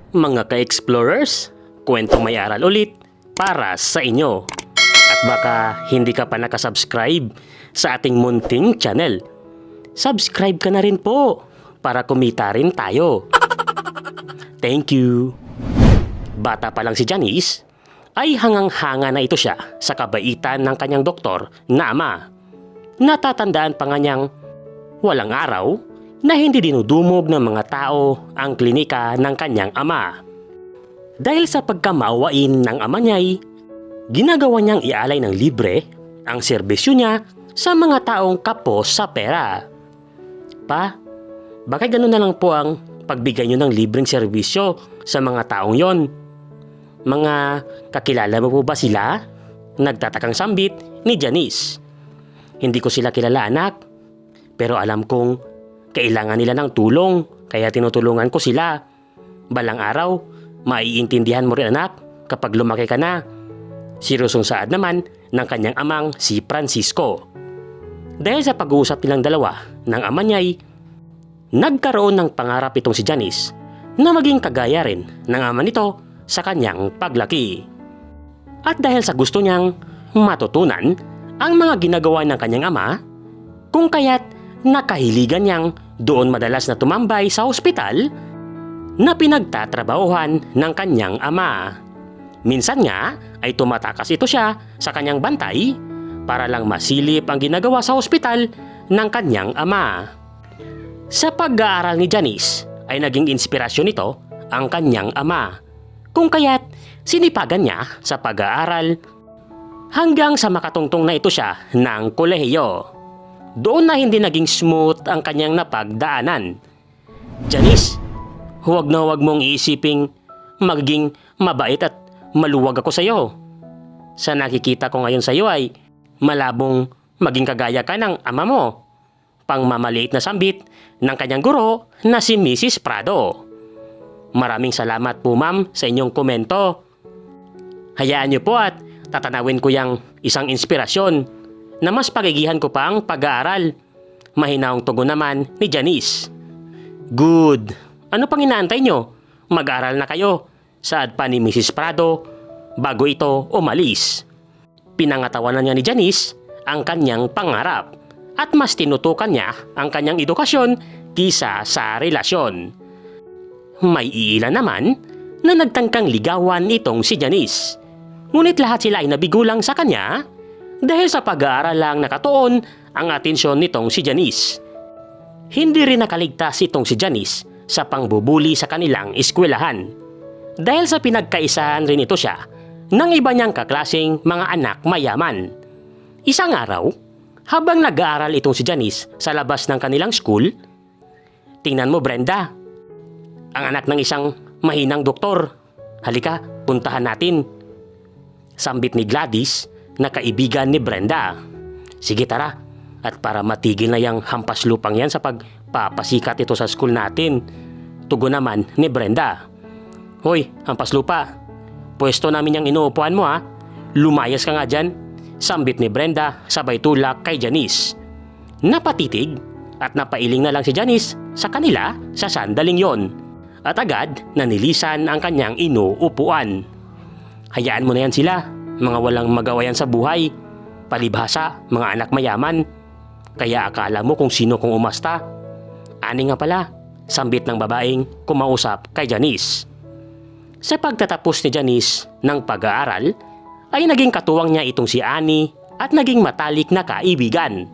Mga ka-explorers, kwentong may aral ulit para sa inyo. At baka hindi ka pa nakasubscribe sa ating munting channel. Subscribe ka na rin po para kumita rin tayo. Thank you. Bata pa lang si Janice, ay hangang-hanga na ito siya sa kabaitan ng kanyang doktor na ama. Natatandaan pa nga niyang walang araw na hindi dinudumog ng mga tao ang klinika ng kanyang ama. Dahil sa pagkamaawain ng ama niya'y, ginagawa niyang ialay ng libre ang serbisyo niya sa mga taong kapos sa pera. Pa, baka ganun na lang po ang pagbigay niyo ng libreng serbisyo sa mga taong yon. Mga kakilala mo po ba sila? Nagtatakang sambit ni Janice. Hindi ko sila kilala, anak, pero alam kong kailangan nila ng tulong, kaya tinutulungan ko sila. Balang araw, maiintindihan mo rin, anak, kapag lumaki ka na. Seryosong saad naman ng kanyang amang si Francisco. Dahil sa pag-uusap nilang dalawa ng ama niya'y, nagkaroon ng pangarap itong si Janice na maging kagaya rin ng ama nito sa kanyang paglaki. At dahil sa gusto niyang matutunan ang mga ginagawa ng kanyang ama, kung kaya't nakahiligan niyang doon madalas na tumambay sa ospital na pinagtatrabahuhan ng kanyang ama. Minsan nga ay tumatakas ito siya sa kanyang bantay para lang masilip ang ginagawa sa ospital ng kanyang ama. Sa pag-aaral ni Janice ay naging inspirasyon nito ang kanyang ama, kung kaya't sinipagan niya sa pag-aaral hanggang sa makatungtong na ito siya ng kolehiyo. Doon na hindi naging smooth ang kanyang napagdaanan. Janice, huwag na huwag mong iisiping magiging mabait at maluwag ako sa iyo. Sa nakikita ko ngayon sa iyo ay malabong maging kagaya ka ng ama mo. Pangmamaliit na sambit ng kanyang guro na si Mrs. Prado. Maraming salamat po, ma'am, sa inyong komento. Hayaan niyo po at tatanawin ko yang isang inspirasyon na mas pagigihan ko pa ang pag-aaral. Mahinaong tugon naman ni Janice. Good. Ano pang inaantay nyo? Mag-aaral na kayo. Saad pa ni Mrs. Prado bago ito umalis. Pinangatawanan niya ni Janice ang kanyang pangarap at mas tinutukan niya ang kanyang edukasyon kisa sa relasyon. May iilan naman na nagtangkang ligawan itong si Janice. Ngunit lahat sila ay nabigulang sa kanya dahil sa pag-aaral lang nakatuon ang atensyon nitong si Janice. Hindi rin nakaligtas itong si Janice sa pangbubuli sa kanilang eskwelahan. Dahil sa pinagkaisahan rin ito siya ng iba niyang kaklaseng mga anak mayaman. Isang araw, habang nag-aaral itong si Janice sa labas ng kanilang school, tingnan mo, Brenda, ang anak ng isang mahinang doktor. Halika, puntahan natin. Sambit ni Gladys na kaibigan ni Brenda. Sige, tara. At para matigil na yung hampas lupang yan sa pagpapasikat ito sa school natin, tugon naman ni Brenda. Hoy, hampas lupa. Pwesto namin yung inuupuan mo, ha. Lumayas ka nga dyan. Sambit ni Brenda sabay tulak kay Janice. Napatitig at napailing na lang si Janice sa kanila sa sandaling yon. At agad nanilisan ang kanyang inuupuan. Hayaan mo na yan sila. Mga walang magawa yan sa buhay. Palibhasa, mga anak mayaman. Kaya akala mo kung sino kung umasta. Ani nga pala, sambit ng babaeng kumausap kay Janice. Sa pagtatapos ni Janice ng pag-aaral, ay naging katuwang niya itong si Annie at naging matalik na kaibigan.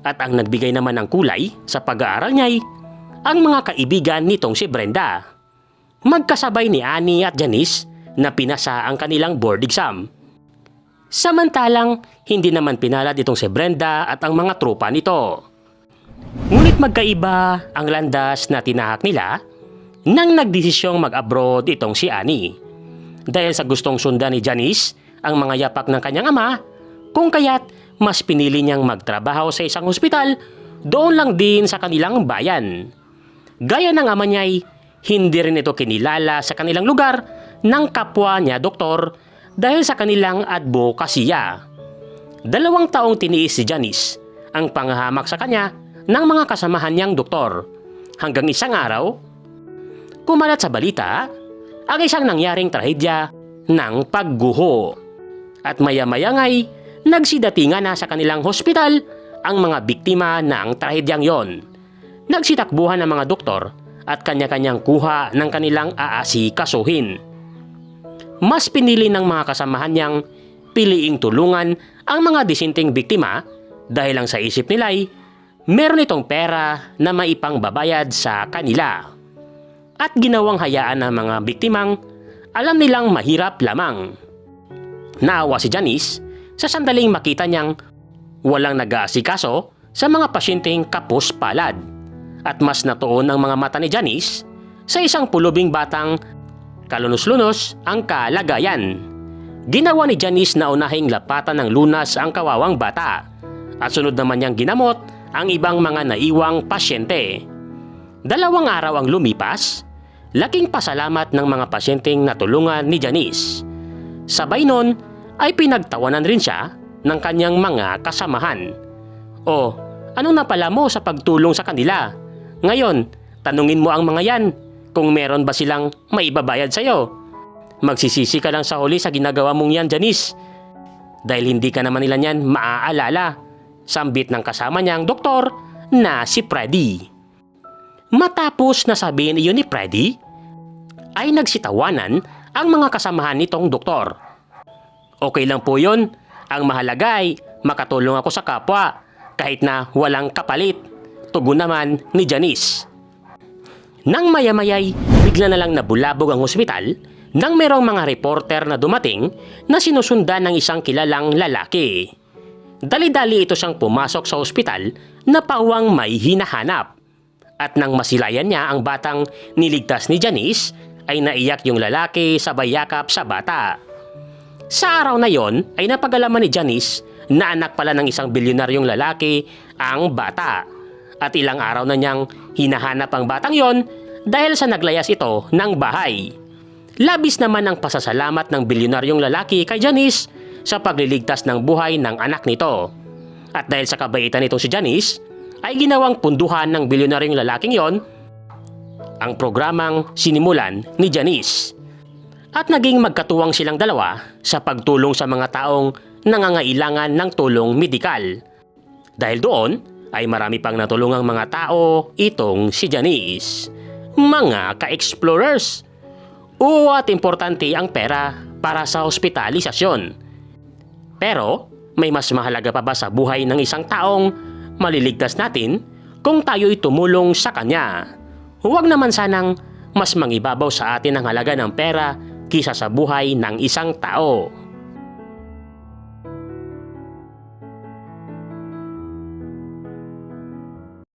At ang nagbigay naman ng kulay sa pag-aaral niya ay ang mga kaibigan nitong si Brenda. Magkasabay ni Annie at Janice na pinasa ang kanilang board exam. Samantalang hindi naman pinalad itong si Brenda at ang mga tropa nito. Ngunit magkaiba ang landas na tinahak nila nang nagdesisyong mag-abroad itong si Annie. Dahil sa gustong sundan ni Janice ang mga yapak ng kanyang ama, kung kaya't mas pinili niyang magtrabaho sa isang ospital doon lang din sa kanilang bayan. Gaya ng ama niya'y hindi rin ito kinilala sa kanilang lugar ng kapwa niya doktor dahil sa kanilang advokasya. 2 taong tiniis si Janice ang panghahamak sa kanya ng mga kasamahan niyang doktor. Hanggang isang araw, kumalat sa balita ang isang nangyaring trahedya ng pagguho. At maya-maya nga'y nagsidatingan na sa kanilang hospital ang mga biktima ng trahedyang yon. Nagsitakbuhan ng mga doktor at kanya-kanyang kuha ng kanilang aasikasuhin. Mas pinili ng mga kasamahan niyang piliing tulungan ang mga disinteng biktima dahil lang sa isip nila'y meron itong pera na maipangbabayad sa kanila. At ginawang hayaan ng mga biktimang alam nilang mahirap lamang. Naawa si Janice sa sandaling makita niyang walang nag-aasikaso sa mga pasyenteng kapos palad. At mas natuon ang mga mata ni Janice sa isang pulubing batang kalunos-lunos ang kalagayan. Ginawa ni Janice na unahing lapatan ng lunas ang kawawang bata at sunod naman niyang ginamot ang ibang mga naiwang pasyente. 2 araw ang lumipas, laking pasalamat ng mga pasyenteng natulungan ni Janice. Sabay nun ay pinagtawanan rin siya ng kanyang mga kasamahan. O, ano na pala mo sa pagtulong sa kanila? Ngayon, tanungin mo ang mga yan kung meron ba silang maibabayad sa'yo. Magsisisi ka lang sa huli sa ginagawa mong yan, Janice. Dahil hindi ka naman nila niyan maaalala. Sambit ng kasama niyang doktor na si Freddy. Matapos na sabihin iyon ni Freddy, ay nagsitawanan ang mga kasamahan nitong doktor. Okay lang po yun. Ang mahalaga ay makatulong ako sa kapwa kahit na walang kapalit. Tugon naman ni Janice. Nang maya-mayay, bigla na lang nabulabog ang ospital nang merong mga reporter na dumating na sinusundan ng isang kilalang lalaki. Dali-dali ito siyang pumasok sa ospital na pawang may hinahanap. At nang masilayan niya ang batang niligtas ni Janice, ay naiyak yung lalaki sabay yakap sa bata. Sa araw na yon ay napagalaman ni Janice na anak pala ng isang bilyonaryong lalaki ang bata. At ilang araw na niyang hinahanap ang batang yon dahil sa naglayas ito ng bahay. Labis naman ang pasasalamat ng bilyonaryong lalaki kay Janice sa pagliligtas ng buhay ng anak nito. At dahil sa kabaitan nitong si Janice, ay ginawang punduhan ng bilyonaryong lalaking yon ang programang sinimulan ni Janice. At naging magkatuwang silang dalawa sa pagtulong sa mga taong nangangailangan ng tulong medikal. Dahil doon ay marami pang natulungang mga tao itong si Janice. Mga ka-explorers, at importante ang pera para sa hospitalisasyon. Pero may mas mahalaga pa ba sa buhay ng isang taong maliligtas natin kung tayo'y tumulong sa kanya? Huwag naman sanang mas mangibabaw sa atin ang halaga ng pera kisa sa buhay ng isang tao.